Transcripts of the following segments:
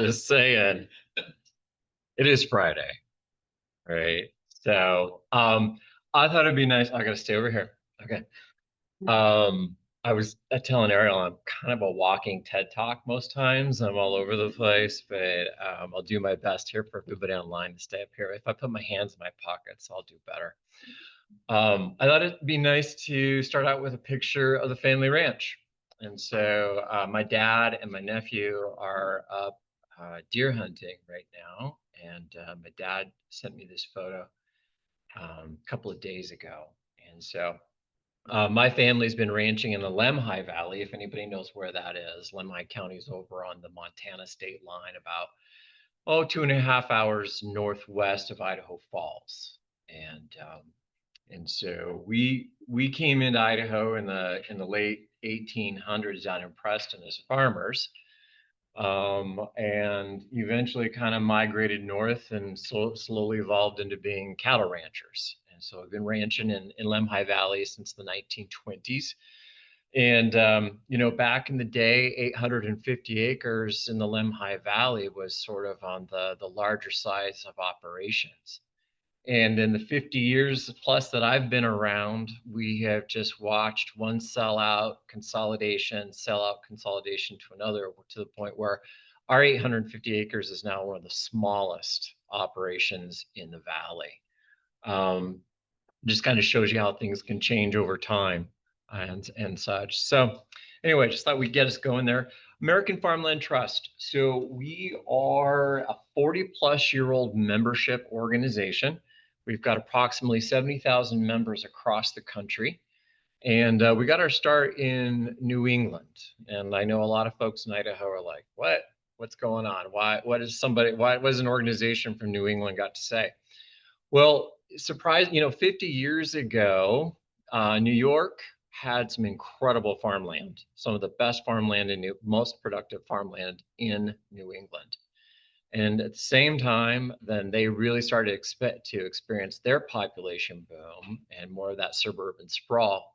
Just saying. It is Friday, right? So, I thought it'd be nice. I gotta stay over here. Okay. I was telling Ariel I'm kind of a walking TED Talk most times. I'm all over the place, but I'll do my best here for everybody online to stay up here. If I put my hands in my pockets, I'll do better. I thought it'd be nice to start out with a picture of the family ranch. And so my dad and my nephew are up deer hunting right now. And my dad sent me this photo a couple of days ago. And so my family's been ranching in the Lemhi Valley, if anybody knows where that is. Lemhi County is over on the Montana state line, about 2.5 hours northwest of Idaho Falls. And so we came into Idaho in the late 1800s down in Preston as farmers, and eventually kind of migrated north and slowly evolved into being cattle ranchers. And so I've been ranching in Lemhi Valley since the 1920s. And back in the day, 850 acres in the Lemhi Valley was sort of on the larger size of operations. And in the 50 years plus that I've been around, we have just watched one sellout consolidation to another, to the point where our 850 acres is now one of the smallest operations in the valley. Just kind of shows you how things can change over time and such. So anyway, just thought we'd get us going there. American Farmland Trust. So we are a 40-plus-year-old membership organization. We've got approximately 70,000 members across the country. And we got our start in New England. And I know a lot of folks in Idaho are like, what? What's going on? What is an organization from New England got to say? Well, 50 years ago, New York had some incredible farmland, some of the best farmland and most productive farmland in New England. And at the same time, then they really started to experience their population boom and more of that suburban sprawl.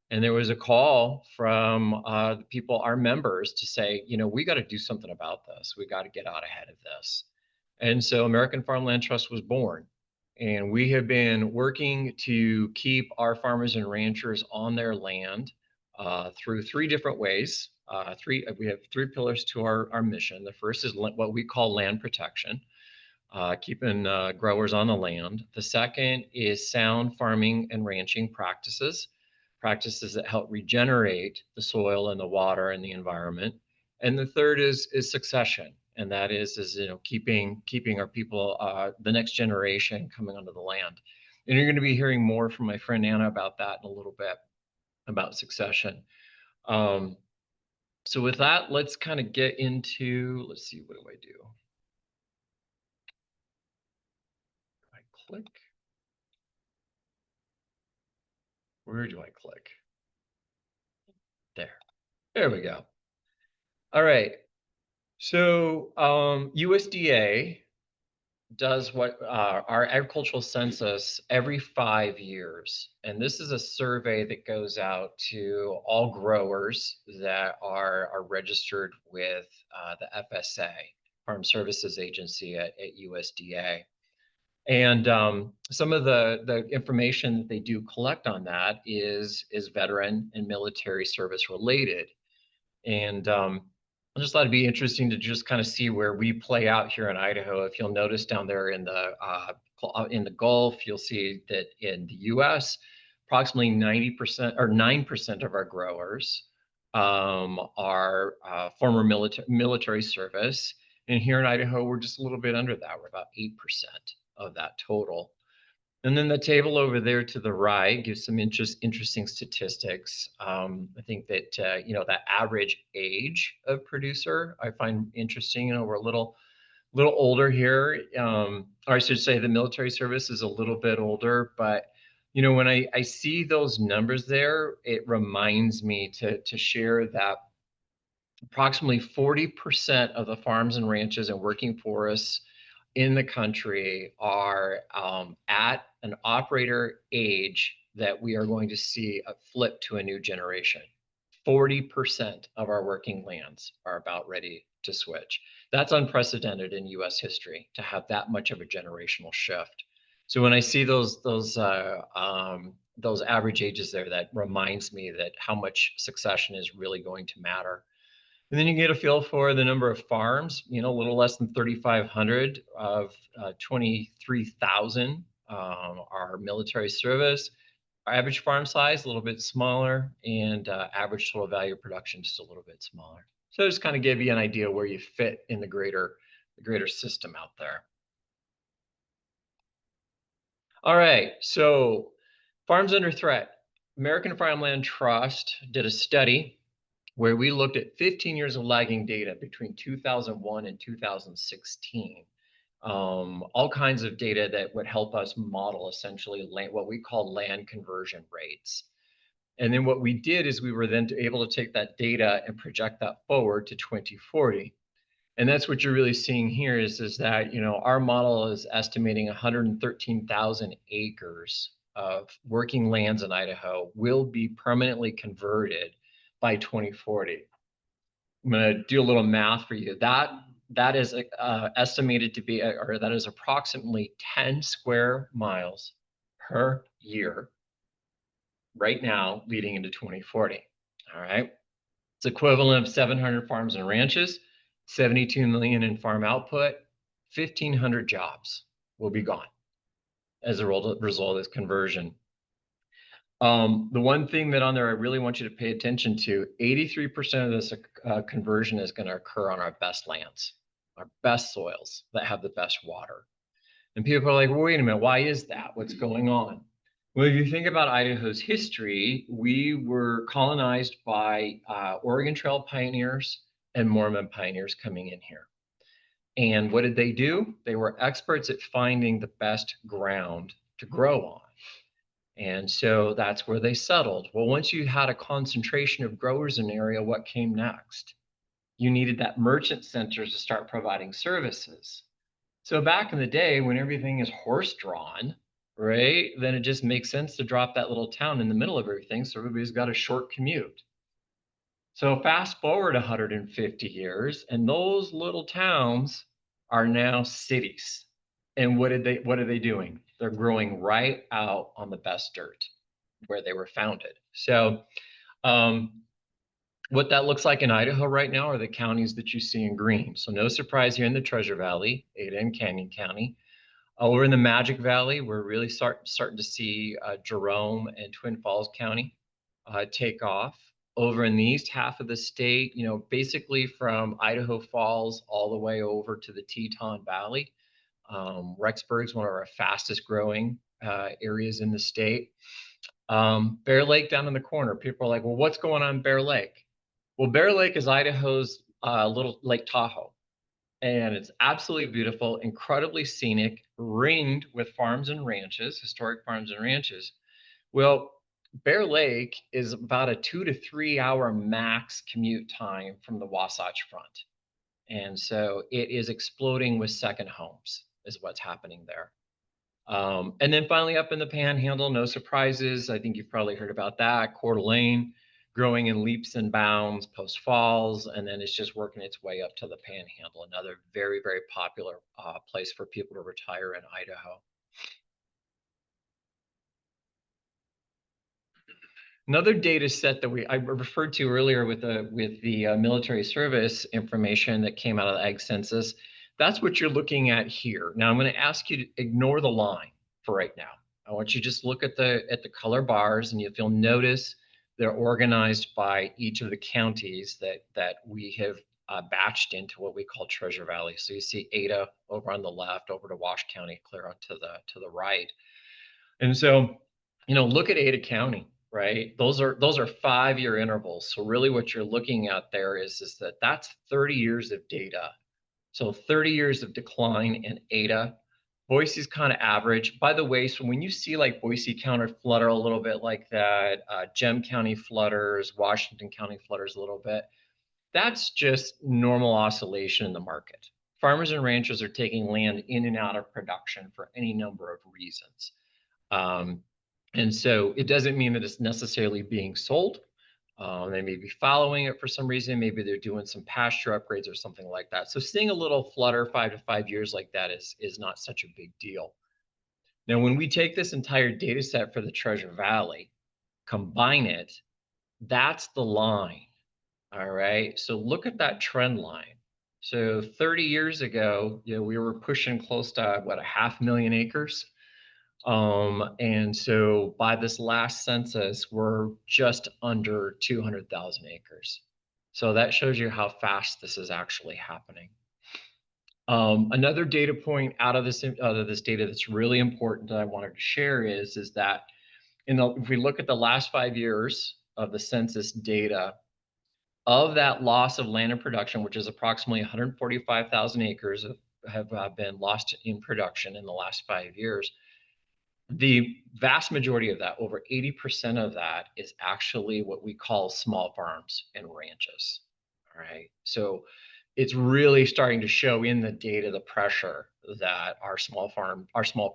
And there was a call from the people, our members, to say, we got to do something about this. We got to get out ahead of this. And so American Farmland Trust was born. And we have been working to keep our farmers and ranchers on their land through three different ways. We have three pillars to our mission. The first is what we call land protection, keeping growers on the land. The second is sound farming and ranching practices that help regenerate the soil and the water and the environment. And the third is succession, and that is keeping our people, the next generation, coming onto the land. And you're going to be hearing more from my friend Anna about that in a little bit, about succession. So with that, let's kind of get into, let's see, what do I do? I click. Where do I click? There we go. All right. So USDA does what our agricultural census every 5 years. And this is a survey that goes out to all growers that are registered with the FSA, Farm Services Agency at USDA. And some of the information that they do collect on that is veteran and military service related. And I just thought it'd be interesting to just kind of see where we play out here in Idaho. If you'll notice down there in the Gulf, you'll see that in the U.S., approximately 90% or 9% of our growers are former military service. And here in Idaho, we're just a little bit under that. We're about 8% of that total. And then the table over there to the right gives some interesting statistics. I think that that average age of producer I find interesting. We're a little older here, or I should say the military service is a little bit older. But when I see those numbers there, it reminds me to share that approximately 40% of the farms and ranches and working forests in the country are at an operator age that we are going to see a flip to a new generation. 40% of our working lands are about ready to switch. That's unprecedented in U.S. history to have that much of a generational shift. So when I see those average ages there, that reminds me that how much succession is really going to matter. And then you get a feel for the number of farms, a little less than 3,500 of 23,000 are military service. Our average farm size, a little bit smaller, and average total value of production just a little bit smaller. So just kind of give you an idea where you fit in the greater system out there. All right, so farms under threat. American Farmland Trust did a study where we looked at 15 years of lagging data between 2001 and 2016. All kinds of data that would help us model essentially what we call land conversion rates. And then what we did is we were then able to take that data and project that forward to 2040. And that's what you're really seeing here is that, our model is estimating 113,000 acres of working lands in Idaho will be permanently converted by 2040. I'm going to do a little math for you. That is estimated to be, or that is approximately 10 square miles per year right now leading into 2040. All right. It's equivalent of 700 farms and ranches, 72 million in farm output, 1,500 jobs will be gone as a result of this conversion. The one thing that on there I really want you to pay attention to, 83% of this conversion is going to occur on our best lands, our best soils that have the best water. And people are like, well, wait a minute, why is that? What's going on? Well, if you think about Idaho's history, we were colonized by Oregon Trail pioneers and Mormon pioneers coming in here. And what did they do? They were experts at finding the best ground to grow on. And so that's where they settled. Well, once you had a concentration of growers in an area, what came next? You needed that merchant centers to start providing services. So back in the day when everything is horse drawn, right, then it just makes sense to drop that little town in the middle of everything so everybody's got a short commute. So fast forward 150 years and those little towns are now cities. And what are they doing? They're growing right out on the best dirt where they were founded. So what that looks like in Idaho right now are the counties that you see in green. So no surprise here in the Treasure Valley, Ada and Canyon County. Over in the Magic Valley, we're really starting to see Jerome and Twin Falls County take off. Over in the east half of the state, basically from Idaho Falls all the way over to the Teton Valley. Rexburg's one of our fastest growing areas in the state. Bear Lake down in the corner. People are like, well, what's going on in Bear Lake? Well, Bear Lake is Idaho's little Lake Tahoe. And it's absolutely beautiful, incredibly scenic, ringed with farms and ranches, historic farms and ranches. Well, Bear Lake is about a 2 to 3 hour max commute time from the Wasatch Front. And so it is exploding with second homes is what's happening there. And then finally up in the Panhandle, no surprises. I think you've probably heard about that. Coeur d'Alene growing in leaps and bounds, Post Falls, and then it's just working its way up to the Panhandle, another very, very popular place for people to retire in Idaho. Another data set that I referred to earlier with the military service information that came out of the Ag Census, that's what you're looking at here. Now I'm going to ask you to ignore the line for right now. I want you to just look at the color bars, and you'll notice they're organized by each of the counties that we have batched into what we call Treasure Valley. So you see Ada over on the left, over to Wash County, clear out to the right. And so, look at Ada County, right? Those are 5-year intervals. So really what you're looking at there is that's 30 years of data. So 30 years of decline in Ada. Boise's kind of average. By the way, so when you see like Boise County flutter a little bit like that, Gem County flutters, Washington County flutters a little bit, that's just normal oscillation in the market. Farmers and ranchers are taking land in and out of production for any number of reasons. And so it doesn't mean that it's necessarily being sold. They may be following it for some reason. Maybe they're doing some pasture upgrades or something like that. So seeing a little flutter 5 to 5 years like that is not such a big deal. Now, when we take this entire data set for the Treasure Valley, combine it, that's the line. All right. So look at that trend line. So 30 years ago, we were pushing close to what, a 500,000 acres. And so by this last census, we're just under 200,000 acres. So that shows you how fast this is actually happening. Another data point out of this data that's really important that I wanted to share is that if we look at the last 5 years of the census data, of that loss of land and production, which is approximately 145,000 acres have been lost in production in the last 5 years, the vast majority of that, over 80% of that, is actually what we call small farms and ranches. All right. So it's really starting to show in the data the pressure that our small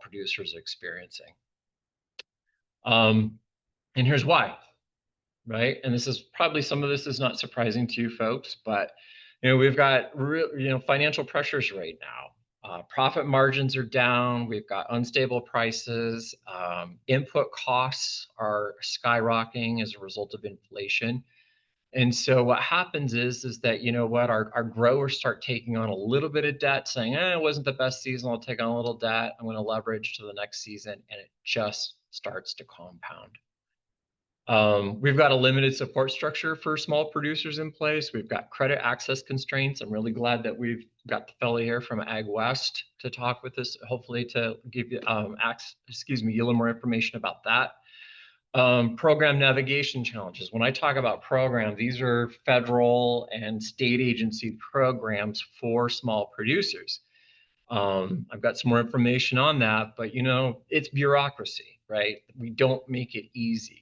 producers are experiencing. And here's why, right? And this is probably, some of this is not surprising to you folks, but we've got financial pressures right now. Profit margins are down. We've got unstable prices. Input costs are skyrocketing as a result of inflation. And so what happens is that, our growers start taking on a little bit of debt, saying, it wasn't the best season. I'll take on a little debt. I'm going to leverage to the next season. And it just starts to compound. We've got a limited support structure for small producers in place. We've got credit access constraints. I'm really glad that we've got the fellow here from Ag West to talk with us, hopefully to give you a little more information about that. Program navigation challenges. When I talk about program, these are federal and state agency programs for small producers. I've got some more information on that, but it's bureaucracy, right? We don't make it easy.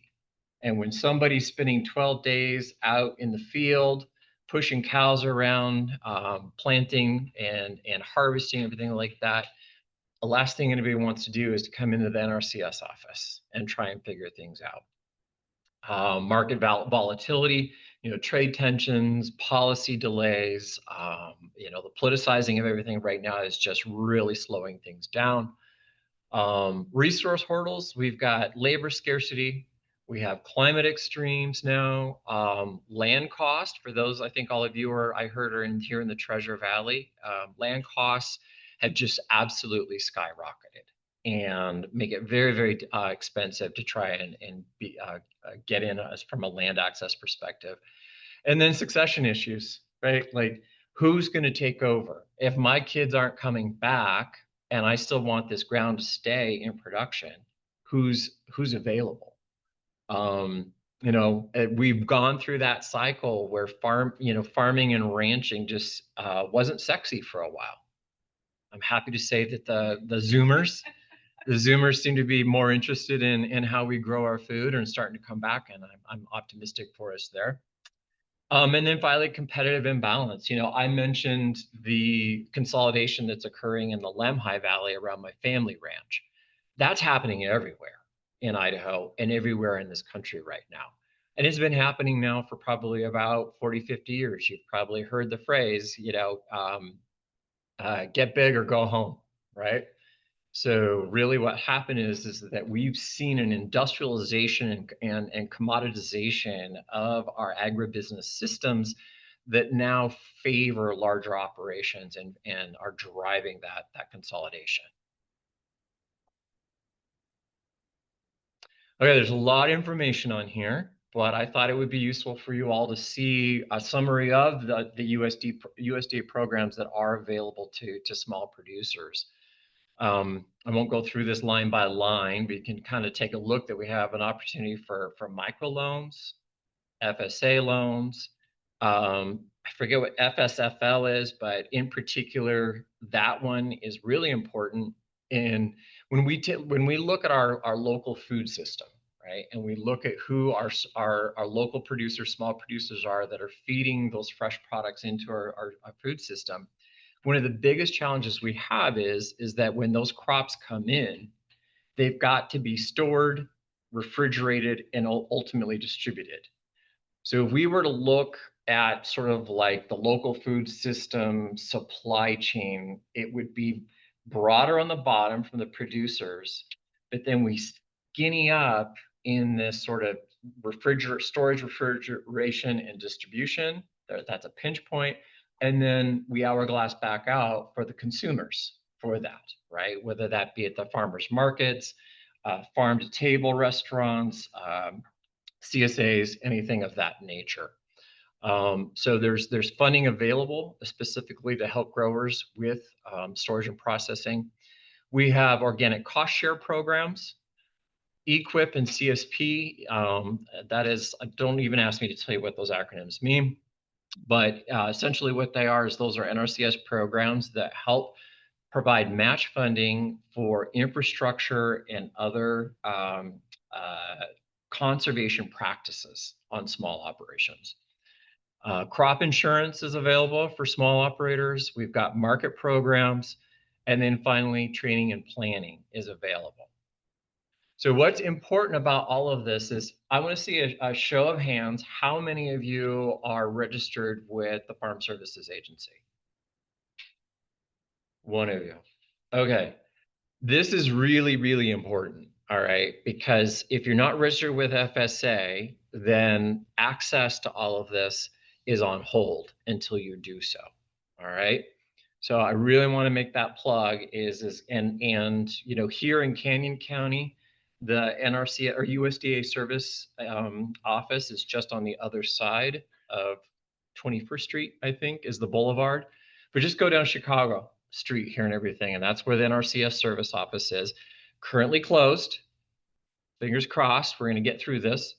And when somebody's spending 12 days out in the field, pushing cows around, planting and harvesting, everything like that, the last thing anybody wants to do is to come into the NRCS office and try and figure things out. Market volatility, trade tensions, policy delays, the politicizing of everything right now is just really slowing things down. Resource hurdles, we've got labor scarcity, we have climate extremes now, land cost, for those, I think all of you I heard are here in the Treasure Valley. Land costs have just absolutely skyrocketed and make it very, very expensive to try and get in from a land access perspective. And then succession issues, right? Like, who's going to take over? If my kids aren't coming back and I still want this ground to stay in production, who's available? We've gone through that cycle where farming and ranching just wasn't sexy for a while. I'm happy to say that the Zoomers seem to be more interested in how we grow our food and starting to come back, and I'm optimistic for us there. And then finally, competitive imbalance. I mentioned the consolidation that's occurring in the Lemhi Valley around my family ranch. That's happening everywhere in Idaho and everywhere in this country right now. And it's been happening now for probably about 40, 50 years. You've probably heard the phrase, get big or go home, right? So really what happened is that we've seen an industrialization and commoditization of our agribusiness systems that now favor larger operations and are driving that consolidation. Okay, there's a lot of information on here, but I thought it would be useful for you all to see a summary of the USDA programs that are available to small producers. I won't go through this line by line, but you can kind of take a look that we have an opportunity for microloans, FSA loans. I forget what FSFL is, but in particular, that one is really important. And when we look at our local food system, right, and we look at who our local producers, small producers are that are feeding those fresh products into our food system, one of the biggest challenges we have is that when those crops come in, they've got to be stored, refrigerated, and ultimately distributed. So if we were to look at sort of like the local food system supply chain, it would be broader on the bottom from the producers, but then we skinny up in this sort of storage, refrigeration, and distribution. That's a pinch point. And then we hourglass back out for the consumers for that, right? Whether that be at the farmers markets, farm to table restaurants, CSAs, anything of that nature. So there's funding available specifically to help growers with storage and processing. We have organic cost share programs, EQIP and CSP. That is, don't even ask me to tell you what those acronyms mean, but essentially what they are is those are NRCS programs that help provide match funding for infrastructure and other conservation practices on small operations. Crop insurance is available for small operators. We've got market programs. And then finally, training and planning is available. So what's important about all of this is I want to see a show of hands. How many of you are registered with the Farm Services Agency? One of you. Okay. This is really, really important, all right? Because if you're not registered with FSA, then access to all of this is on hold until you do so, all right? So I really want to make that plug and you know, here in Canyon County, the NRC or USDA service office is just on the other side of 21st Street, I think, is the boulevard. But just go down Chicago Street here and everything, and that's where the NRCS service office is. Currently closed. Fingers crossed, we're going to get through this.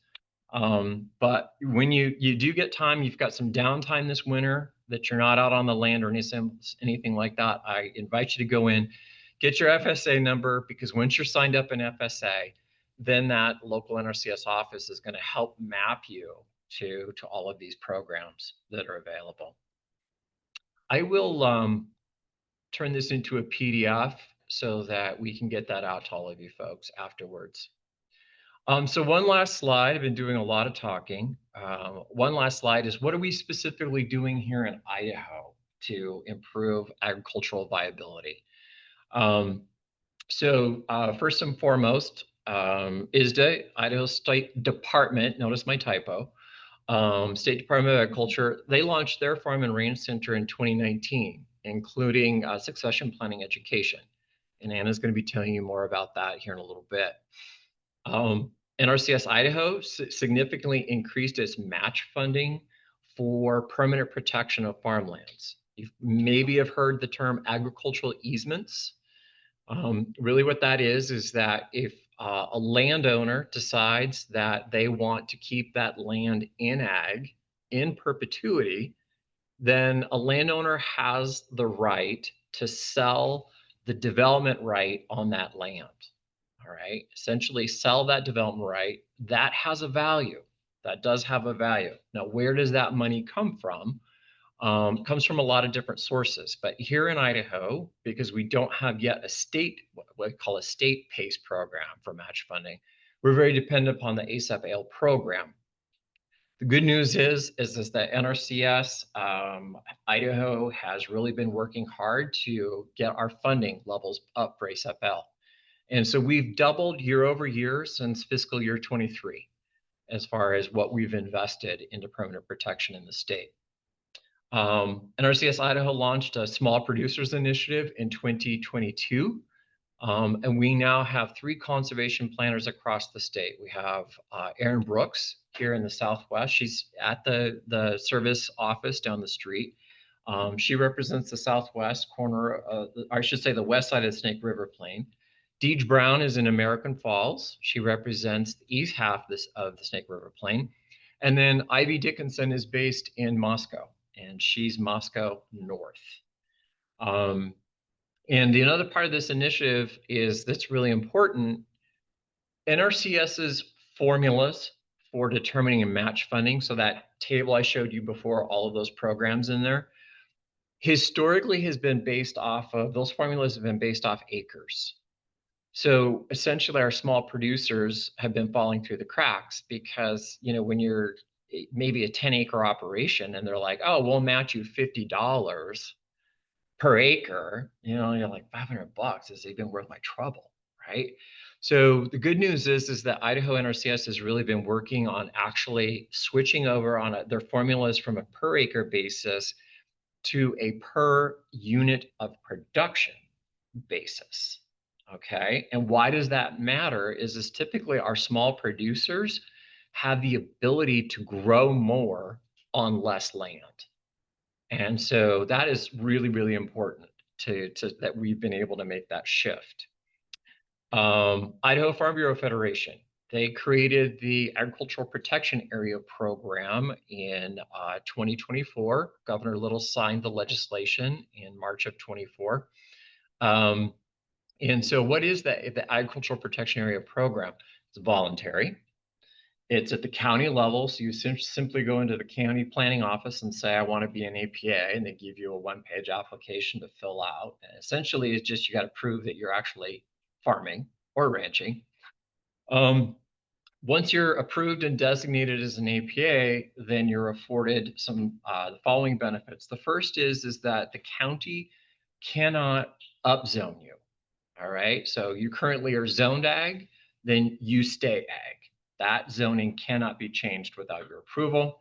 But when you do get time, you've got some downtime this winter that you're not out on the land or anything like that, I invite you to go in, get your FSA number, because once you're signed up in FSA, then that local NRCS office is going to help map you to all of these programs that are available. I will turn this into a PDF so that we can get that out to all of you folks afterwards. So one last slide. I've been doing a lot of talking. One last slide is what are we specifically doing here in Idaho to improve agricultural viability? First and foremost, ISDA, Idaho State Department, notice my typo, State Department of Agriculture, they launched their Farm and Range Center in 2019, including succession planning education. And Anna's going to be telling you more about that here in a little bit. NRCS Idaho significantly increased its match funding for permanent protection of farmlands. You maybe have heard the term agricultural easements. Really what that is that if a landowner decides that they want to keep that land in ag in perpetuity, then a landowner has the right to sell the development right on that land. All right, essentially sell that development right. That has a value. That does have a value. Now, where does that money come from? Comes from a lot of different sources. But here in Idaho, because we don't have yet a state, what we call a state-paced program for match funding, we're very dependent upon the ASAP-AIL program. The good news is that NRCS Idaho has really been working hard to get our funding levels up for ASAP-AIL. And so we've doubled year over year since fiscal year 23 as far as what we've invested into permanent protection in the state. NRCS Idaho launched a small producers initiative in 2022. And we now have 3 conservation planners across the state. We have Erin Brooks here in the Southwest. She's at the service office down the street. She represents the southwest corner, I should say the west side of the Snake River Plain. Deej Brown is in American Falls. She represents the east half of the Snake River Plain. And then Ivy Dickinson is based in Moscow, and she's Moscow North. And the other part of this initiative is that's really important. NRCS's formulas for determining and match funding, so that table I showed you before, all of those programs in there, historically has been based off of, those formulas have been based off acres. So essentially our small producers have been falling through the cracks because, you know, when you're maybe a 10-acre operation, and they're like, oh, we'll match you $50 per acre. You're like, $500 is even worth my trouble, right? So the good news is that Idaho NRCS has really been working on actually switching over on their formulas from a per acre basis to a per unit of production basis. Okay. And why does that matter? Is typically our small producers have the ability to grow more on less land. And so that is really, really important to that we've been able to make that shift. Idaho Farm Bureau Federation, they created the Agricultural Protection Area Program in 2024. Governor Little signed the legislation in March of 24. And so what is the Agricultural Protection Area Program? It's voluntary. It's at the county level. So you simply go into the county planning office and say, I want to be an APA, and they give you a one-page application to fill out. And essentially, it's just you got to prove that you're actually farming or ranching. Once you're approved and designated as an APA, then you're afforded some the following benefits. The first is that the county cannot upzone you. All right. So you currently are zoned ag, then you stay ag. That zoning cannot be changed without your approval.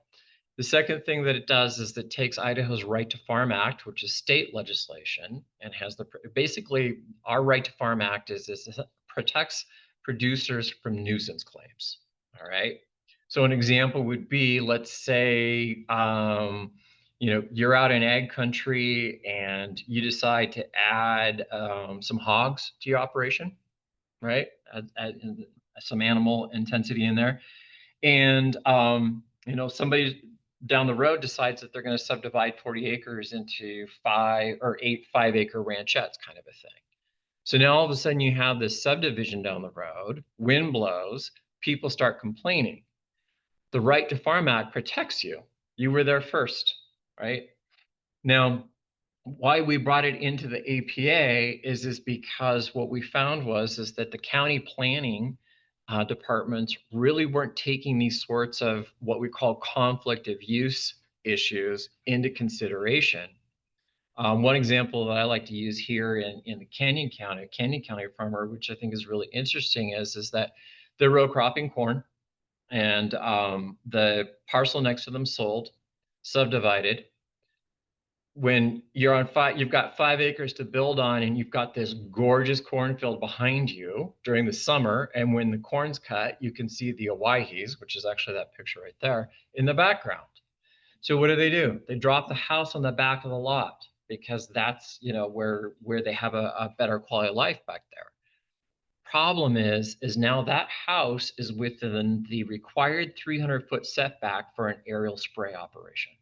The second thing that it does is that it takes Idaho's Right to Farm Act, which is state legislation, and has basically our Right to Farm Act is protects producers from nuisance claims. All right. So an example would be, let's say, you're out in ag country and you decide to add some hogs to your operation, right? Add some animal intensity in there. And, somebody down the road decides that they're going to subdivide 40 acres into 5 or 8 5-acre ranchettes kind of a thing. So now all of a sudden you have this subdivision down the road, wind blows, people start complaining. The Right to Farm Act protects you. You were there first, right? Now, why we brought it into the APA is because what we found is that the county planning departments really weren't taking these sorts of what we call conflict of use issues into consideration. One example that I like to use here in the Canyon County farmer, which I think is really interesting, is that they're row cropping corn, and the parcel next to them sold, subdivided. When you're on you've got 5 acres to build on, and you've got this gorgeous cornfield behind you during the summer. And when the corn's cut, you can see the Owyhees, which is actually that picture right there, in the background. So what do? They drop the house on the back of the lot because that's where they have a better quality of life back there. Problem is now that house is within the required 300-foot setback for an aerial spray operation.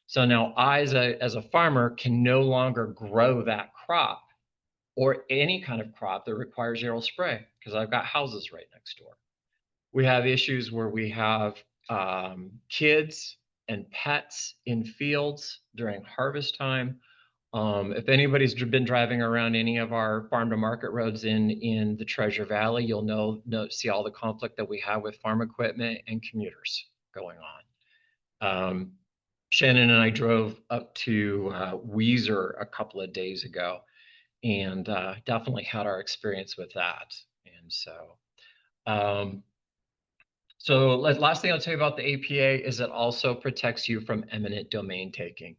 So now I, as a farmer, can no longer grow that crop or any kind of crop that requires aerial spray because I've got houses right next door. We have issues where we have kids and pets in fields during harvest time. If anybody's been driving around any of our farm to market roads in the Treasure Valley, you'll see all the conflict that we have with farm equipment and commuters going on. Shannon and I drove up to Weiser a couple of days ago, and definitely had our experience with that. And so last thing I'll tell you about the APA is it also protects you from eminent domain taking.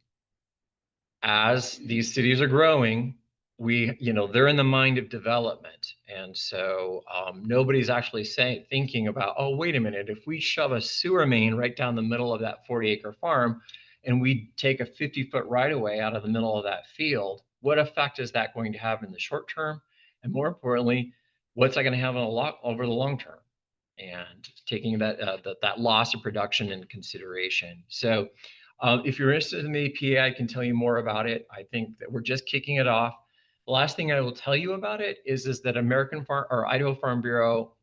As these cities are growing, they're in the mind of development. And so nobody's actually thinking about, oh, wait a minute, if we shove a sewer main right down the middle of that 40-acre farm and we take a 50-foot right of way out of the middle of that field, what effect is that going to have in the short term? And more importantly, what's that going to have over the long term? And taking that loss of production into consideration. So if you're interested in the APA, I can tell you more about it. I think that we're just kicking it off. The last thing I will tell you about it is that Idaho Farm Bureau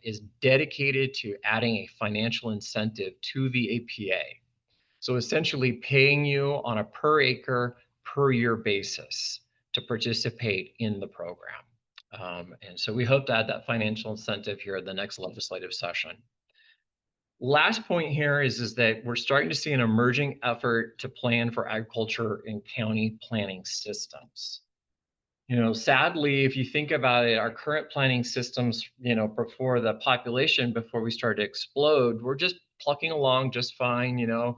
is dedicated to adding a financial incentive to the APA. So essentially paying you on a per acre, per year basis to participate in the program. And so we hope to add that financial incentive here at the next legislative session. Last point here is that we're starting to see an emerging effort to plan for agriculture in county planning systems. Sadly, if you think about it, our current planning systems, before the population, before we started to explode, we're just plucking along just fine. Do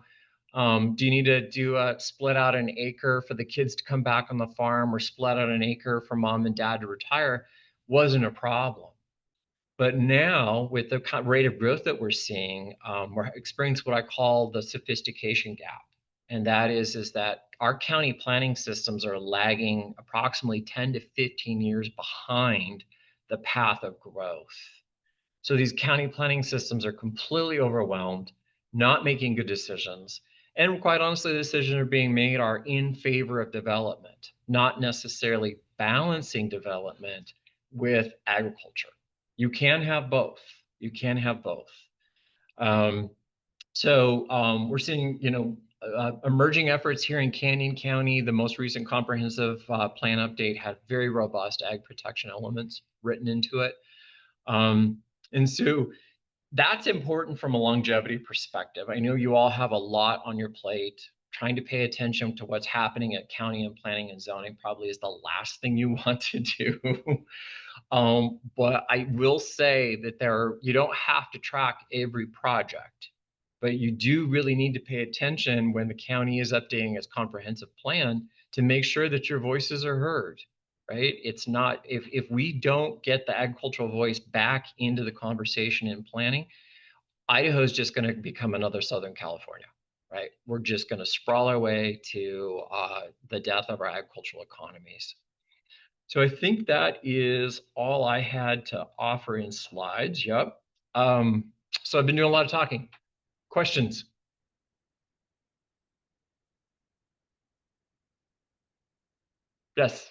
you need to do a split out an acre for the kids to come back on the farm or split out an acre for mom and dad to retire? Wasn't a problem. But now, with the rate of growth that we're seeing, we're experiencing what I call the sophistication gap. And that is that our county planning systems are lagging approximately 10 to 15 years behind the path of growth. So these county planning systems are completely overwhelmed, not making good decisions. And quite honestly, the decisions are being made are in favor of development, not necessarily balancing development with agriculture. You can have both. You can have both. Um, we're seeing, emerging efforts here in Canyon County. The most recent comprehensive plan update had very robust ag protection elements written into it. And so that's important from a longevity perspective. I know you all have a lot on your plate. Trying to pay attention to what's happening at county and planning and zoning probably is the last thing you want to do. But I will say that you don't have to track every project, but you do really need to pay attention when the county is updating its comprehensive plan to make sure that your voices are heard, right? It's not, if we don't get the agricultural voice back into the conversation in planning, Idaho is just going to become another Southern California, right? We're just going to sprawl our way to the death of our agricultural economies. So I think that is all I had to offer in slides. Yep. So I've been doing a lot of talking. Questions? Yes.